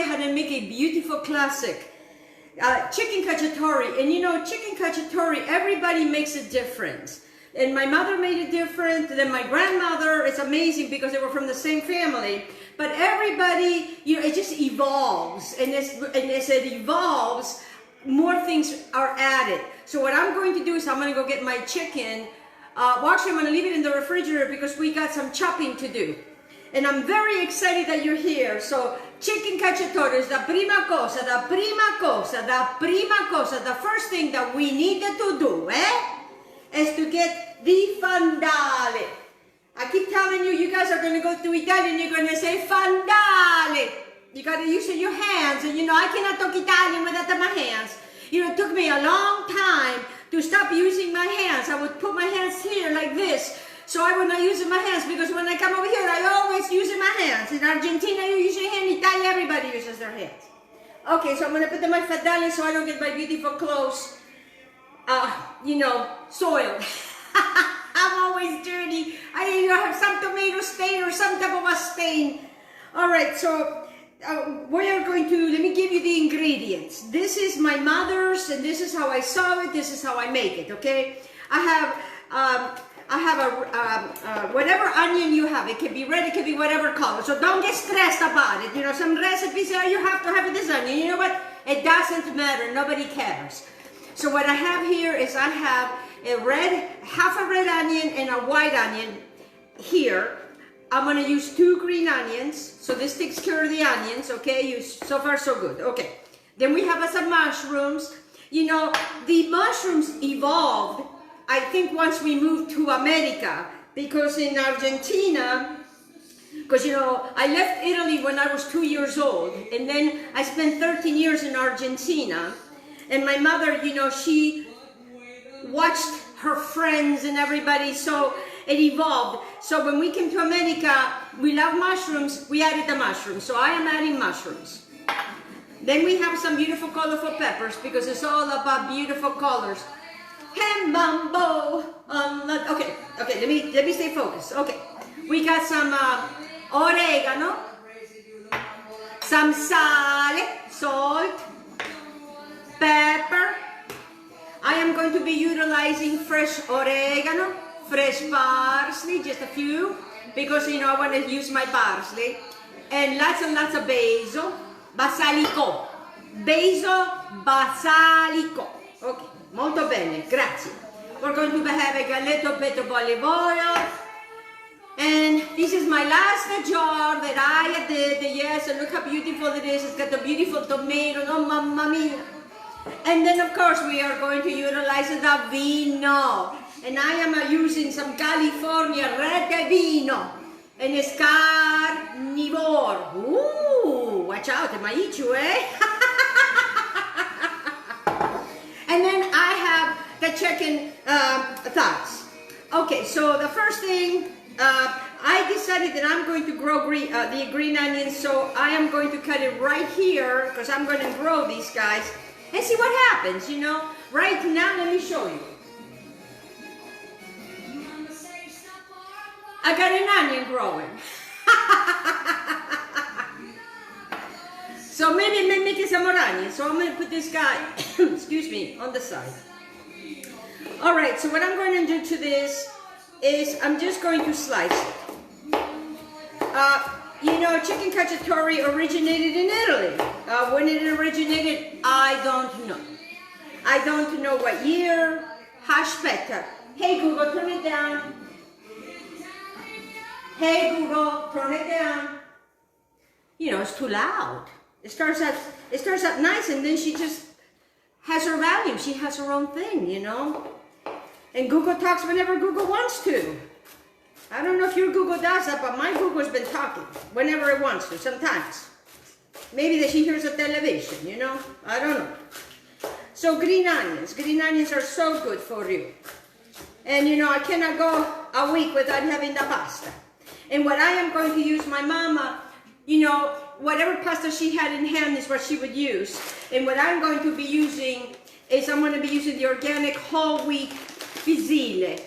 today how to make a beautiful classic. Chicken cacciatore. And you know, chicken cacciatore, everybody makes it different. And my mother made it different. Then my grandmother, it's amazing because they were from the same family. But everybody, you know, it just evolves. And as it evolves, more things are added. So what I'm going to do is I'm going to go get my chicken. Well, actually, I'm going to leave it in the refrigerator because we got some chopping to do. And I'm very excited that you're here. So, chicken cacciatore is the prima cosa, the first thing that we need to do, is to get the fandale. I keep telling you, you guys are going to go to Italian, you're going to say fandale. You got to use your hands, and you know, I cannot talk Italian without my hands. You know, it took me a long time to stop using my hands. I would put my hands here like this. So I would not use my hands because when I come over here, I always use my hands. In Argentina, you use your hand. In Italy, everybody uses their hands. Okay, so I'm going to put them in my fadali so I don't get my beautiful clothes, you know, soiled. I'm always dirty. I have some tomato stain or some type of a stain. All right, so we are going to, let me give you the ingredients. This is my mother's, and this is how I saw it. This is how I make it, okay? I have whatever onion you have. It can be red, it can be whatever color. So don't get stressed about it. You know, some recipes say, oh, you have to have this onion. You know what? It doesn't matter. Nobody cares. So what I have here is I have half a red onion and a white onion here. I'm going to use 2 green onions. So this takes care of the onions, okay? So far, so good. Okay. Then we have some mushrooms. You know, the mushrooms evolved, I think, once we moved to America, because in Argentina, because, you know, I left Italy when I was 2 years old, and then I spent 13 years in Argentina, and my mother, you know, she watched her friends and everybody, so it evolved. So when we came to America, we love mushrooms, we added the mushrooms, so I am adding mushrooms. Then we have some beautiful colorful peppers, because it's all about beautiful colors. Ham mambo. Okay, let me stay focused. Okay, we got some oregano, some salt, pepper. I am going to be utilizing fresh oregano, fresh parsley, just a few, because, you know, I want to use my parsley, and lots of basilico. Okay. Molto bene, grazie. We're going to have a galletto petto olive oil. And this is my last jar that I did. Yes, and look how beautiful it is. It's got the beautiful tomato. Oh, mamma mia. And then, of course, we are going to utilize the vino. And I am using some California red vino. And it's carnivore. Ooh, watch out, it might eat you, eh? And then I have the chicken thighs. Okay, so the first thing, I decided that I'm going to grow the green onions, so I am going to cut it right here, because I'm going to grow these guys, and see what happens, you know. Right now, let me show you. I got an onion growing. So maybe make some more onions. So I'm going to put this guy, excuse me, on the side. All right, so what I'm going to do to this is I'm just going to slice it. You know, chicken cacciatore originated in Italy. When it originated, I don't know. I don't know what year. Aspetta. Hey Google, turn it down. Hey Google, turn it down. You know, it's too loud. It starts out nice, and then she just has her value. She has her own thing, you know. And Google talks whenever Google wants to. I don't know if your Google does that, but my Google's been talking whenever it wants to, sometimes. Maybe that she hears a television, you know. I don't know. So green onions. Green onions are so good for you. And, you know, I cannot go a week without having the pasta. And what I am going to use, my mama, you know, whatever pasta she had in hand is what she would use. And what I'm going to be using is I'm going to be using the organic whole wheat fusilli.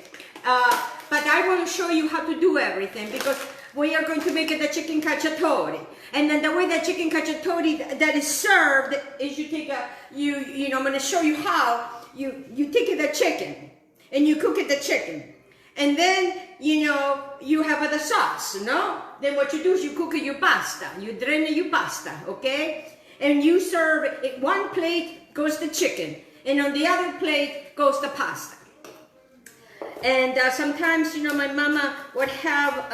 But I want to show you how to do everything, because we are going to make it the chicken cacciatore. And then the way that chicken cacciatore that is served is you take you know, I'm going to show you how. You take the chicken and you cook it the chicken. And then, you know, you have the sauce, no? Then what you do is you cook your pasta. You drain your pasta, okay? And you serve it, one plate goes the chicken. And on the other plate goes the pasta. And sometimes, you know, my mama would have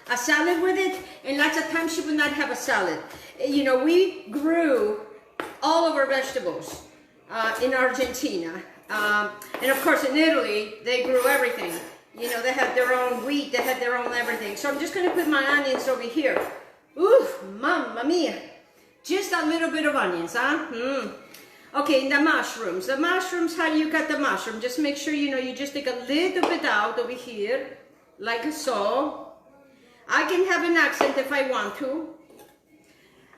a salad with it. And lots of times she would not have a salad. You know, we grew all of our vegetables in Argentina. And of course in Italy, they grew everything. You know, they had their own wheat, they had their own everything. So I'm just going to put my onions over here. Ooh, mamma mia. Just a little bit of onions, huh? Okay, and the mushrooms. The mushrooms, how you got the mushroom? Just make sure, you know, you just take a little bit out over here, like so. I can have an accent if I want to.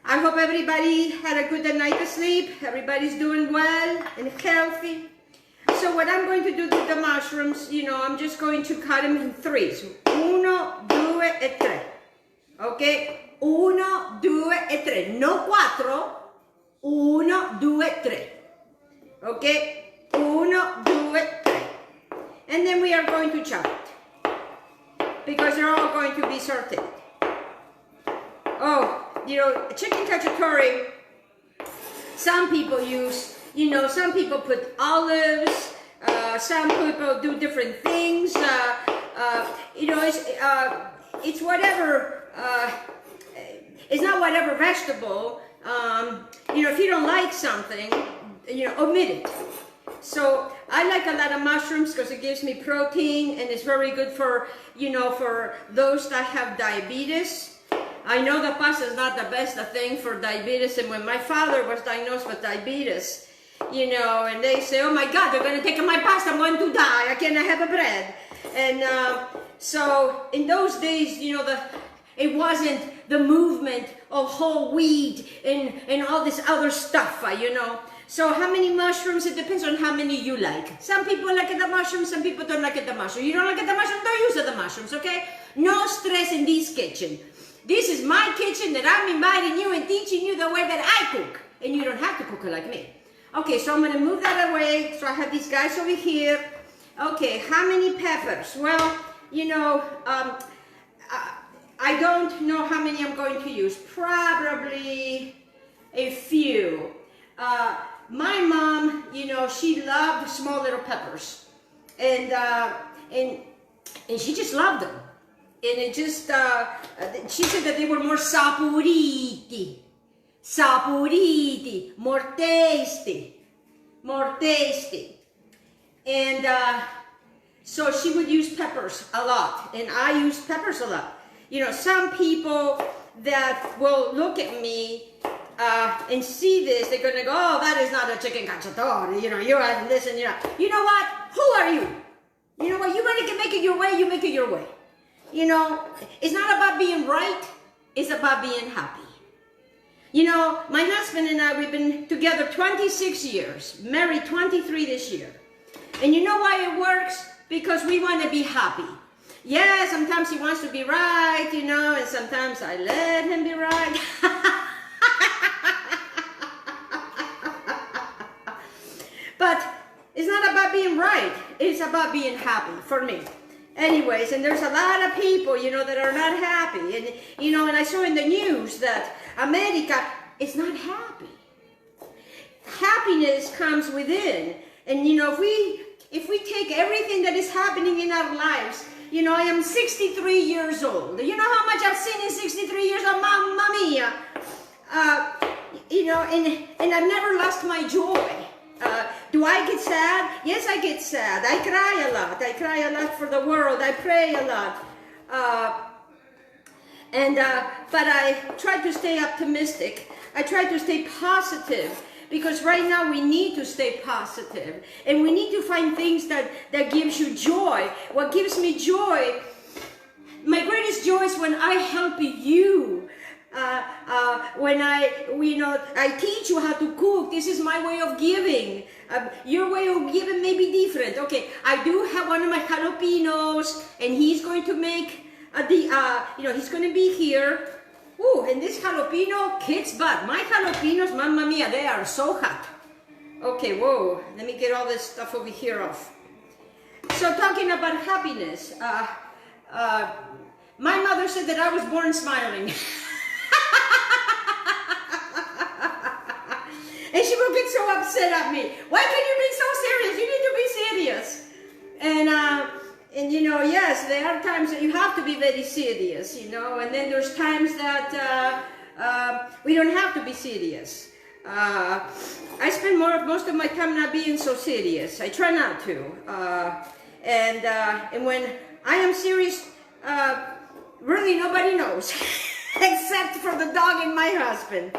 I hope everybody had a good night of sleep. Everybody's doing well and healthy. So what I'm going to do with the mushrooms, you know, I'm just going to cut them in threes. Uno, due, e tre. Okay? Uno, due, e tre. No quattro. Uno, due, tre. Okay? Uno, due, tre. And then we are going to chop it. Because they're all going to be sauteed. Oh, you know, chicken cacciatore, some people use, you know, some people put olives, some people do different things, you know, it's whatever, it's not whatever vegetable, you know, if you don't like something, you know, omit it. So I like a lot of mushrooms because it gives me protein and it's very good for, you know, for those that have diabetes. I know the pasta is not the best thing for diabetes, and when my father was diagnosed with diabetes, you know, and they say, oh my God, they're going to take my pasta, I'm going to die, I cannot have a bread. And so in those days, you know, it wasn't the movement of whole wheat and all this other stuff, you know. So how many mushrooms, it depends on how many you like. Some people like the mushrooms, some people don't like the mushrooms. You don't like the mushrooms, don't use the mushrooms, okay? No stress in this kitchen. This is my kitchen that I'm inviting you and teaching you the way that I cook. And you don't have to cook it like me. Okay, so I'm going to move that away. So I have these guys over here. Okay, how many peppers? Well, you know, I don't know how many I'm going to use. Probably a few. My mom, you know, she loved small little peppers. And she just loved them. And it just, she said that they were more saporiti, more tasty. And so she would use peppers a lot, and I use peppers a lot. You know, some people that will look at me and see this, they're gonna go, oh, that is not a chicken cacciatore, you know, you're adding this and you know what, who are you? You know what, you want to make it your way, you make it your way. You know, it's not about being right, it's about being happy. You know, my husband and I, we've been together 26 years, married 23 this year. And you know why it works? Because we want to be happy. Yeah, sometimes he wants to be right, you know, and sometimes I let him be right. But it's not about being right, it's about being happy for me. Anyways, and there's a lot of people, you know, that are not happy. And, you know, and I saw in the news that America is not happy. Happiness comes within. And, you know, if we take everything that is happening in our lives, you know, I am 63 years old. You know how much I've seen in 63 years? Oh, mamma mia. You know, and I've never lost my joy. Do I get sad? Yes, I get sad. I cry a lot. I cry a lot for the world. I pray a lot. But I try to stay optimistic. I try to stay positive, because right now we need to stay positive. And we need to find things that gives you joy. What gives me joy, my greatest joy is when I help you. When I teach you how to cook. This is my way of giving. Your way of giving may be different. Okay, I do have one of my jalapenos, and he's going to make He's gonna be here. Ooh, and this jalapeno kicks butt. My jalapenos, mamma mia, they are so hot. Okay, whoa, let me get all this stuff over here off. So talking about happiness, my mother said that I was born smiling. And she will get so upset at me. Why can you be so serious? You need to be serious. And yes, there are times that you have to be very serious, and then there's times that we don't have to be serious. I spend most of my time not being so serious. I try not to. And when I am serious, really nobody knows, except for the dog and my husband.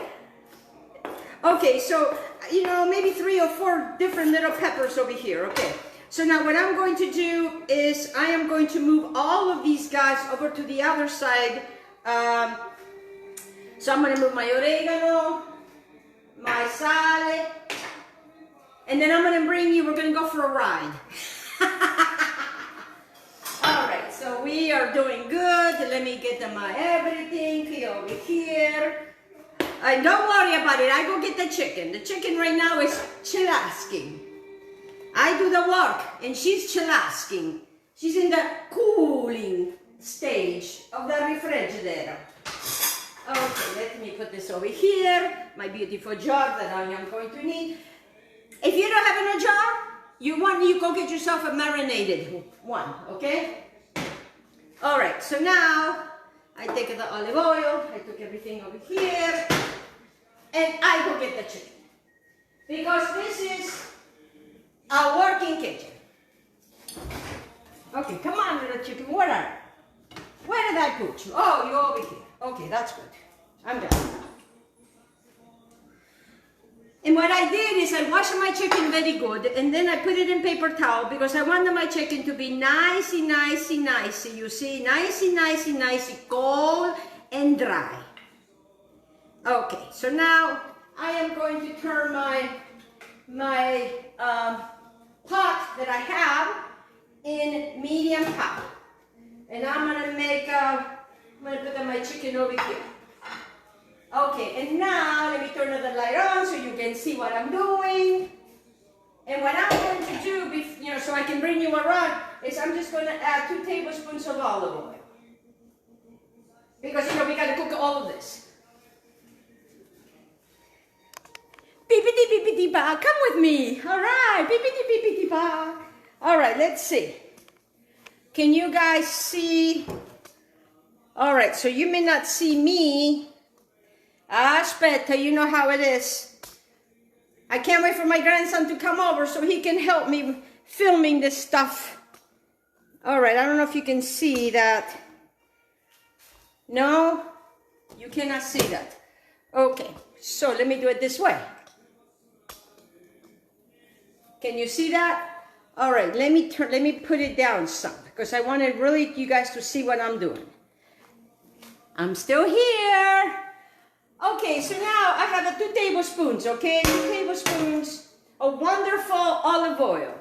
Okay, so, maybe 3 or 4 different little peppers over here, okay. So now what I'm going to do is I am going to move all of these guys over to the other side. So I'm going to move my oregano, my sale, and then I'm going to we're going to go for a ride. All right, so we are doing good. Let me get my everything over here. Don't worry about it. I go get the chicken. The chicken right now is chilasking. I do the work, and she's chilasking. She's in the cooling stage of the refrigerator. Okay, let me put this over here. My beautiful jar that I am going to need. If you don't have in a jar, you go get yourself a marinated one, okay? All right, so now I take the olive oil. I took everything over here, and I go get the chicken. Because this is a working kitchen. Okay, come on, little chicken. Where did I put you? Oh, you're over here. Okay, that's good. I'm done. And what I did is I washed my chicken very good, and then I put it in paper towel because I wanted my chicken to be nicey, you see, nicey, cold and dry. Okay, so now I am going to turn my pot that I have in medium top, and I'm gonna put my chicken over here. Okay, and now let me turn the light on so you can see what I'm doing. And what I'm going to do, so I can bring you around, is I'm just going to add 2 tablespoons of olive oil. Because, we got to cook all of this. Beepity-beepity-ba, come with me. All right, beepity-beepity-ba. All right, let's see. Can you guys see? All right, so you may not see me. Aspetta, you know how it is. I can't wait for my grandson to come over so he can help me filming this stuff. All right, I don't know if you can see that. No, you cannot see that. Okay, so let me do it this way. Can you see that? All right, let me put it down some because I wanted really you guys to see what I'm doing. I'm still here. Okay, so now I have 2 tablespoons, okay? 2 tablespoons of wonderful olive oil.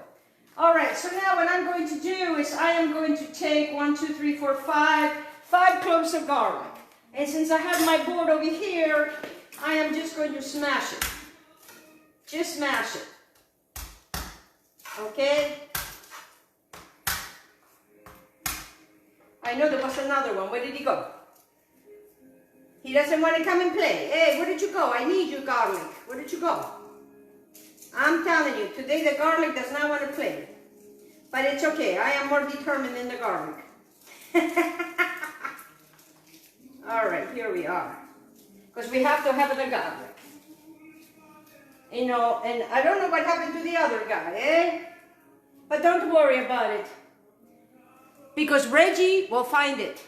All right, so now what I'm going to do is I am going to take 1, 2, 3, 4, 5 cloves of garlic. And since I have my board over here, I am just going to smash it. Just smash it. Okay? I know there was another one. Where did he go? He doesn't want to come and play. Hey, where did you go? I need you, garlic. Where did you go? I'm telling you, today the garlic does not want to play. But it's okay. I am more determined than the garlic. All right, here we are. Because we have to have the garlic. And I don't know what happened to the other guy, eh? But don't worry about it. Because Reggie will find it.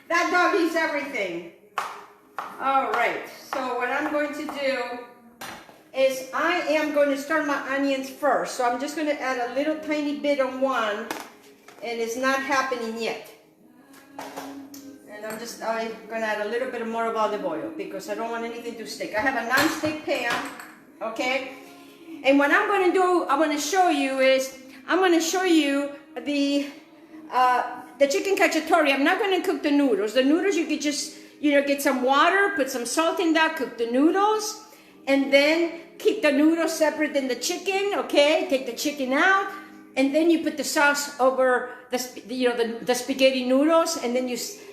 That dog eats everything. All right, so what I'm going to do is I am going to start my onions first. So I'm just going to add a little tiny bit on one, and it's not happening yet. And I'm going to add a little bit more of olive oil because I don't want anything to stick. I have a non-stick pan, okay? And what I'm going to do, I'm going to show you the the chicken cacciatore, I'm not going to cook the noodles. The noodles, you could just, get some water, put some salt in that, cook the noodles, and then keep the noodles separate than the chicken, okay? Take the chicken out, and then you put the sauce over the spaghetti noodles, and then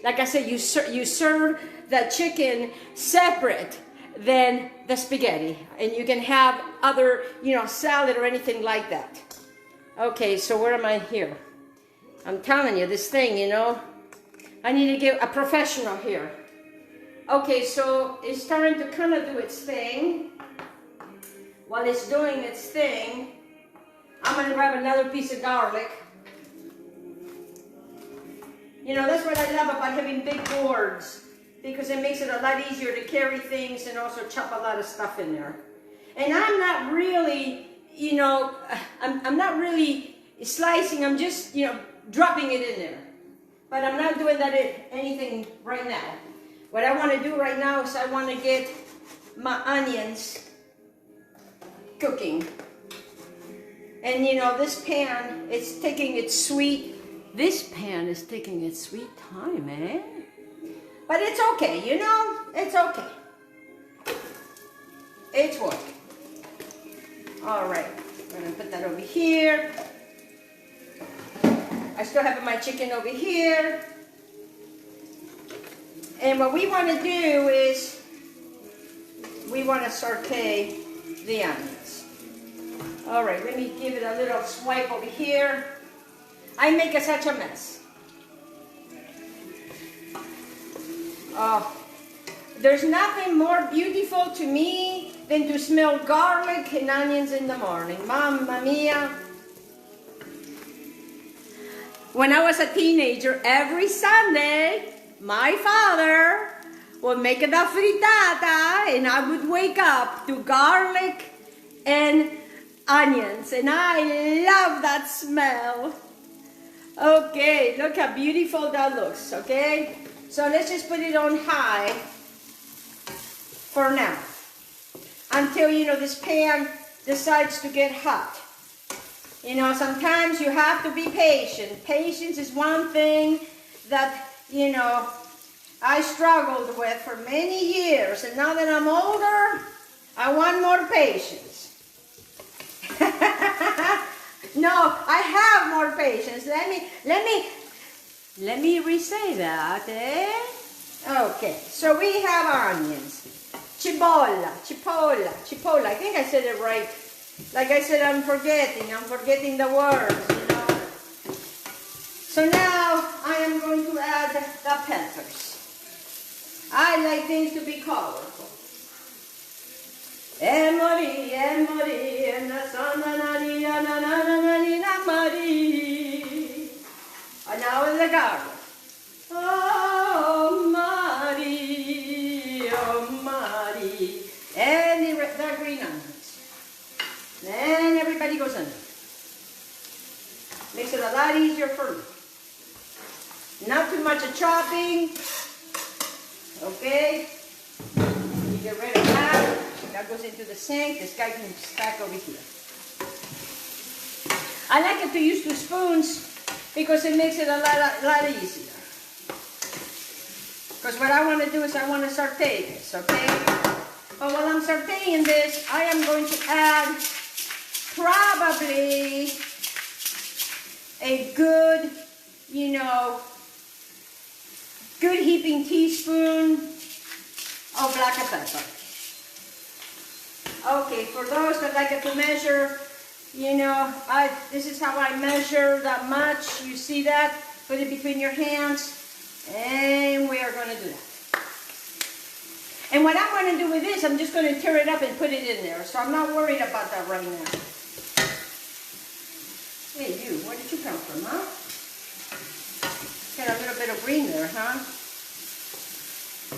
like I said, you serve the chicken separate than the spaghetti, and you can have other, salad or anything like that. Okay, so where am I here? I'm telling you, this thing, I need to get a professional here. Okay, so it's starting to kind of do its thing. While it's doing its thing, I'm going to grab another piece of garlic. That's what I love about having big boards, because it makes it a lot easier to carry things and also chop a lot of stuff in there. And I'm not really, I'm not really slicing, I'm just, dropping it in there. But I'm not doing anything right now. What I want to do right now is I want to get my onions cooking. And this pan, it's taking its sweet, time, eh? But it's okay, it's okay. It's working. All right, I'm gonna put that over here. I still have my chicken over here. And what we want to do is, we want to saute the onions. All right, let me give it a little swipe over here. I make such a mess. Oh, there's nothing more beautiful to me than to smell garlic and onions in the morning. Mamma mia. When I was a teenager, every Sunday, my father would make a frittata, and I would wake up to garlic and onions, and I love that smell. Okay, look how beautiful that looks, okay? So let's just put it on high for now, until, this pan decides to get hot. Sometimes you have to be patient. Patience is one thing that, I struggled with for many years, and now that I'm older, I want more patience. No, I have more patience. Let me re-say that, eh? Okay, so we have onions, cipolla. I think I said it right. Like I said, I'm forgetting the words, So now I am going to add the peppers. I like things to be colorful. And now the garlic. Oh, Marie, and the green onions. Then everybody goes in. Makes it a lot easier for me. Not too much of chopping. Okay. You get rid of that. That goes into the sink. This guy can stack over here. I like it to use 2 spoons because it makes it a lot easier. Because what I want to do is I want to saute this, okay? But while I'm sauteing this, I am going to add probably a good, good heaping teaspoon of black pepper. Okay, for those that like it to measure, this is how I measure that much. You see that? Put it between your hands, and we are going to do that. And what I'm going to do with this, I'm just going to tear it up and put it in there. So I'm not worried about that right now. Hey, you, where did you come from, huh? Got a little bit of green there, huh?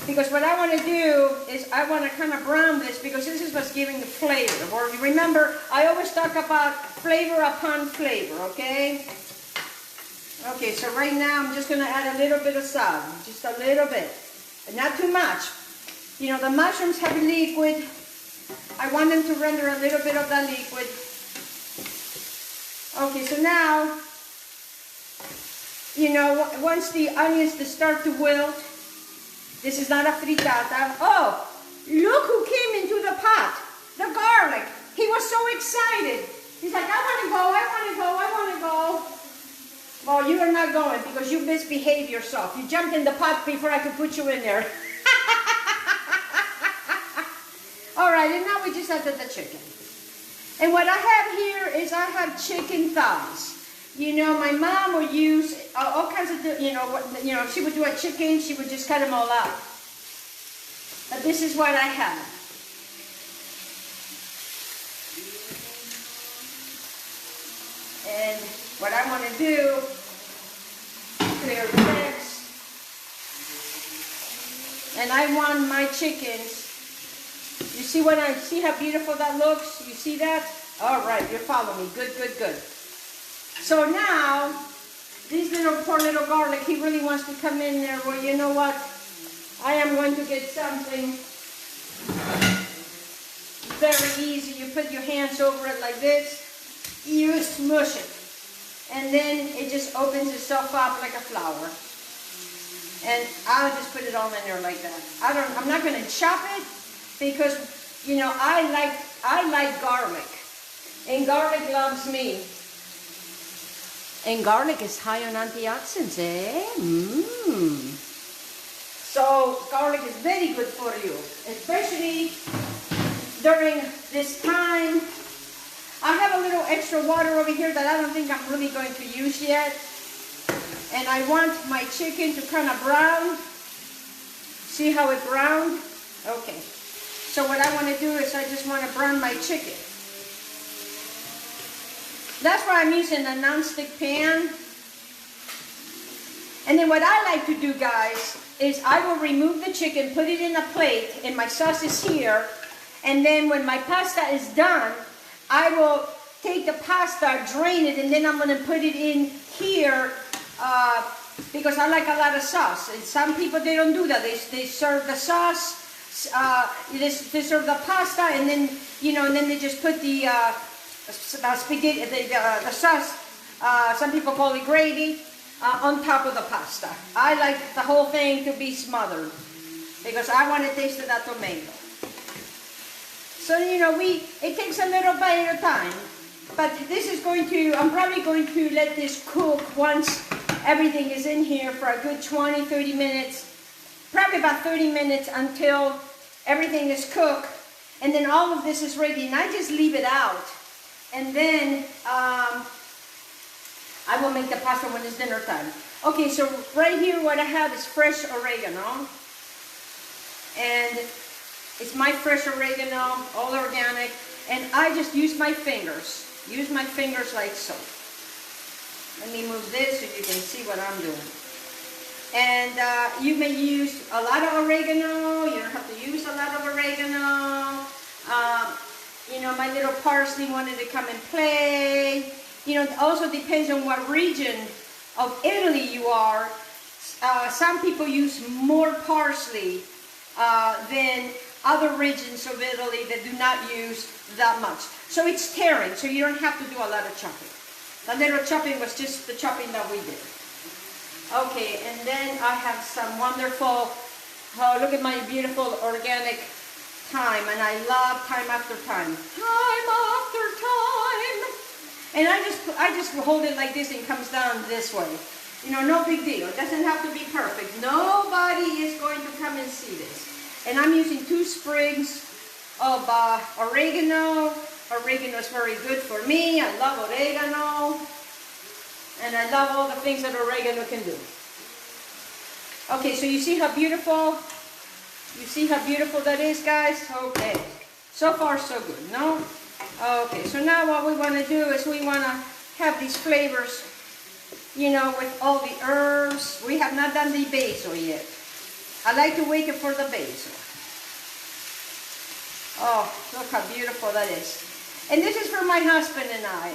Because what I want to do is I want to kind of brown this, because this is what's giving the flavor. Or remember, I always talk about flavor upon flavor, okay? Okay, so right now I'm just going to add a little bit of salt, just a little bit, but not too much. The mushrooms have liquid. I want them to render a little bit of that liquid. Okay, so now You know, once the onions start to wilt, this is not a frittata. Oh, look who came into the pot. The garlic. He was so excited. He's like, I want to go, I want to go, I want to go. Well, you are not going because you misbehaved yourself. You jumped in the pot before I could put you in there. All right, and now we just added the chicken. And what I have here is I have chicken thighs. You know, my mom would use all kinds of, if she would do a chicken, she would just cut them all out. But this is what I have. And what I want to do, clear the legs. And I want my chickens. You see see how beautiful that looks? You see that? All right, you're following me. Good, good, good. So now, this poor little garlic, he really wants to come in there. Well, you know what? I am going to get something very easy. You put your hands over it like this. You smush it. And then it just opens itself up like a flower. And I'll just put it all in there like that. I'm not going to chop it because, you know, I like garlic. And garlic loves me. And garlic is high on antioxidants, eh? So garlic is very good for you, especially during this time. I have a little extra water over here that I don't think I'm really going to use yet. And I want my chicken to kind of brown. See how it browned? Okay. So what I want to do is I just want to brown my chicken. That's why I'm using a non-stick pan. And then what I like to do, guys, is I will remove the chicken, put it in a plate, and my sauce is here. And then when my pasta is done, I will take the pasta, drain it, and then I'm going to put it in here because I like a lot of sauce. And some people, they don't do that. They serve the sauce, they serve the pasta, and then, you know, and then they just put the spaghetti, the sauce, some people call it gravy, on top of the pasta. I like the whole thing to be smothered because I want to taste that tomato. So, you know, it takes a little bit of time, but this is I'm probably going to let this cook once everything is in here for a good 20, 30 minutes, probably about 30 minutes until everything is cooked, and then all of this is ready, and I just leave it out. And then I will make the pasta when it's dinner time. Okay, so right here what I have is fresh oregano. And it's my fresh oregano, all organic. And I just use my fingers. Use my fingers like so. Let me move this so you can see what I'm doing. And you may use a lot of oregano. You don't have to use a lot of oregano. You know, my little parsley wanted to come and play. You know, it also depends on what region of Italy you are. Some people use more parsley than other regions of Italy that do not use that much. So it's tearing, so you don't have to do a lot of chopping. The little chopping was just the chopping that we did. Okay, and then I have some wonderful, look at my beautiful organic thyme, and I love thyme after thyme. Time after time. And I just hold it like this and it comes down this way. You know, no big deal. It doesn't have to be perfect. Nobody is going to come and see this. And I'm using 2 sprigs of oregano. Oregano is very good for me. I love oregano. And I love all the things that oregano can do. Okay, so you see how beautiful? You see how beautiful that is, guys? Okay. So far, so good, no? Okay, so now what we want to do is we want to have these flavors, you know, with all the herbs. We have not done the basil yet. I like to wait for the basil. Oh, look how beautiful that is. And this is for my husband and I.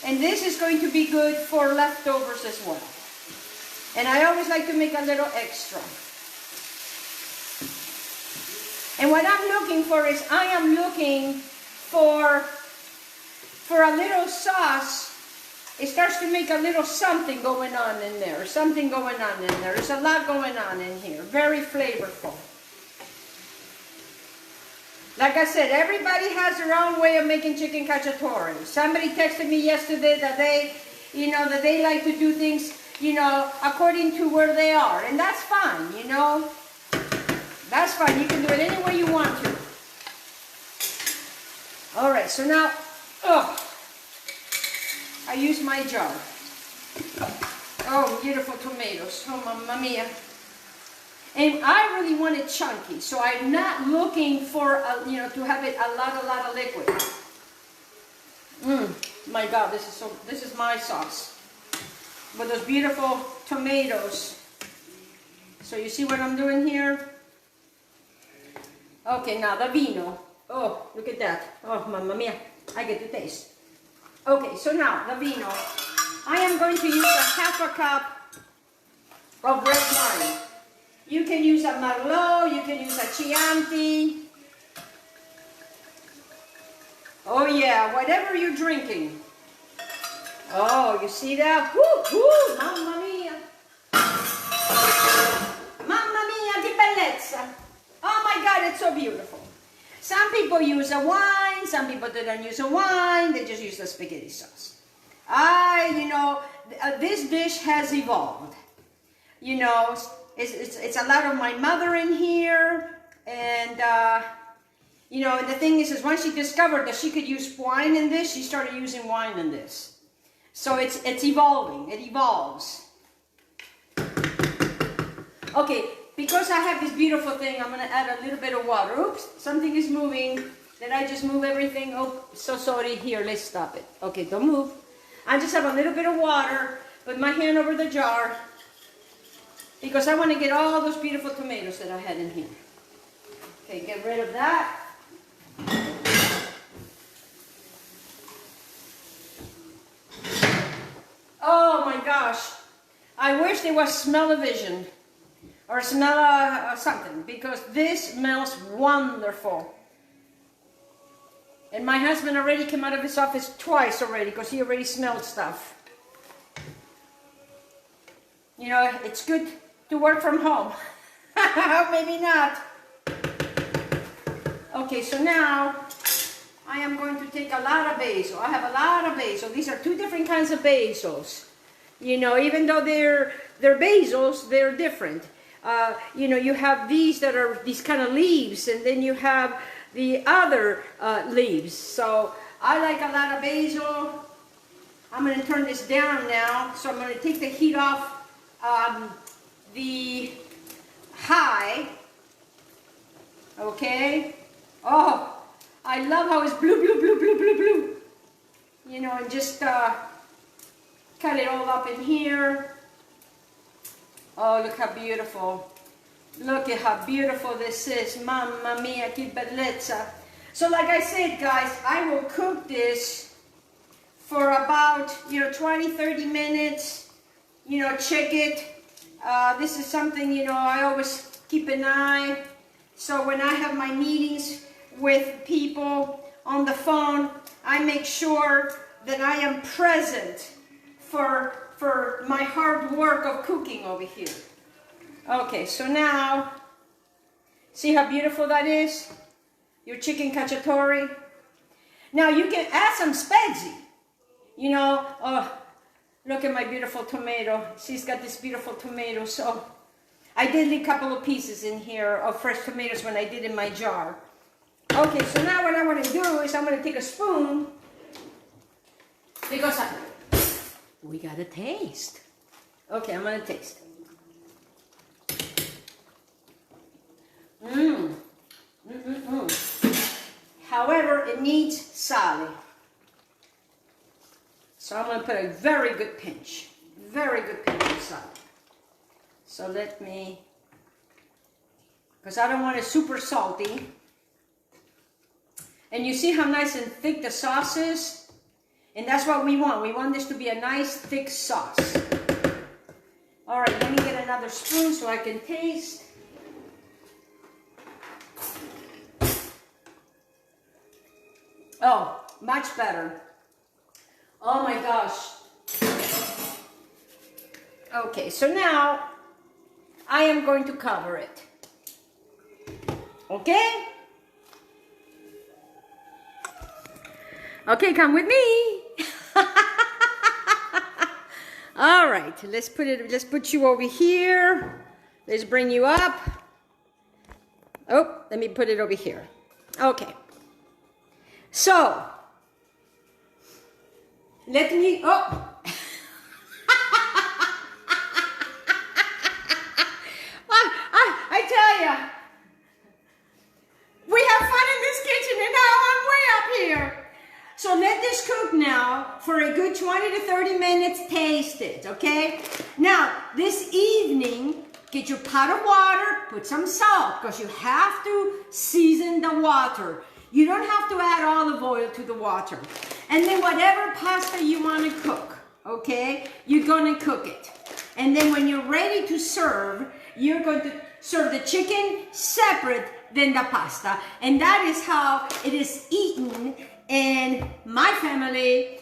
And this is going to be good for leftovers as well. And I always like to make a little extra. And what I'm looking for is I am looking for a little sauce it starts to make a little something going on in there. Something going on in there. There's a lot going on in here. Very flavorful. Like I said, everybody has their own way of making chicken cacciatore. Somebody texted me yesterday that they like to do things, according to where they are. And that's fine, That's fine. You can do it any way you want to. All right, so now, I use my jar. Oh, beautiful tomatoes. Oh, mamma mia. And I really want it chunky, so I'm not looking for, to have it a lot of liquid. My God, this is my sauce. With those beautiful tomatoes. So you see what I'm doing here? Okay, now the vino. Oh, look at that. Oh, mamma mia. I get the taste. Okay, so now the vino. I am going to use a half a cup of red wine. You can use a Merlot, you can use a Chianti. Oh yeah, whatever you're drinking. Oh, you see that? Woo, woo, mamma mia. Mamma mia, che bellezza. Oh my God, it's so beautiful. Some people use a wine, some people don't use a wine, they just use the spaghetti sauce. This dish has evolved. It's a lot of my mother in here, and and the thing is once she discovered that she could use wine in this, she started using wine in this. So it's evolving, it evolves. Okay, because I have this beautiful thing, I'm going to add a little bit of water. Oops, something is moving. Did I just move everything? Oh, so sorry. Here, let's stop it. Okay, don't move. I just have a little bit of water, put my hand over the jar, because I want to get all those beautiful tomatoes that I had in here. Okay, get rid of that. Oh my gosh. I wish there was smell-o-vision or smell something, because this smells wonderful. And my husband already came out of his office twice already because he already smelled stuff. It's good to work from home. Maybe not. Okay, so now I am going to take a lot of basil. I have a lot of basil. These are two different kinds of basils. Even though they're basils, they're different. You have these that are these kind of leaves, and then you have the other leaves. So I like a lot of basil. I'm going to turn this down now. So I'm going to take the heat off the high. Okay. Oh, I love how it's blue, blue, blue, blue, blue, blue. And just cut it all up in here. Oh, look how beautiful. Look at how beautiful this is. Mamma mia, che bellezza. So like I said, guys, I will cook this for about, 20-30 minutes. Check it. This is something, I always keep an eye. So when I have my meetings with people on the phone, I make sure that I am present for my hard work of cooking over here. Okay, so now, see how beautiful that is? Your chicken cacciatore. Now you can add some spezzi. Oh, look at my beautiful tomato. She's got this beautiful tomato. So I did leave a couple of pieces in here of fresh tomatoes when I did in my jar. Okay, so now what I want to do is I'm going to take a spoon, because we got to taste. Okay, I'm going to taste. However, it needs sale. So I'm going to put a very good pinch of salt. So let me, because I don't want it super salty. And you see how nice and thick the sauce is? And that's what we want. We want this to be a nice thick sauce. All right, let me get another spoon so I can taste. Oh, much better. Oh my gosh. Okay, so now I am going to cover it. Okay? Okay, come with me. All right, let's put you over here. Let's bring you up. Oh, let me put it over here. Okay. So, let me, oh. I tell ya, we have fun in this kitchen and now I'm way up here. So let this cook now for a good 20 to 30 minutes, taste it, okay? Now, this evening, get your pot of water, put some salt, because you have to season the water. You don't have to add olive oil to the water. And then whatever pasta you want to cook, okay, you're going to cook it. And then when you're ready to serve, you're going to serve the chicken separate than the pasta. And that is how it is eaten in my family,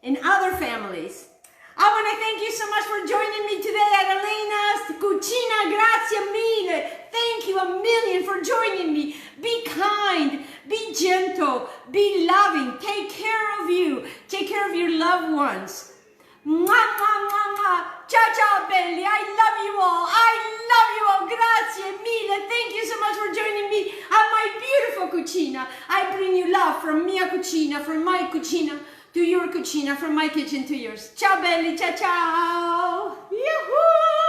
in other families. I want to thank you so much for joining me today at Elena's Cucina. Grazie mille. Thank you a million for joining me. Be kind, be gentle, be loving. Take care of you. Take care of your loved ones. Mwah, mwah, mwah, mwah. Ciao, ciao, belli. I love you all. I love you all. Grazie mille. Thank you so much for joining me at my beautiful cucina. I bring you love from mia cucina, from my cucina to your cucina, from my kitchen to yours. Ciao belli, ciao ciao! Yoo-hoo!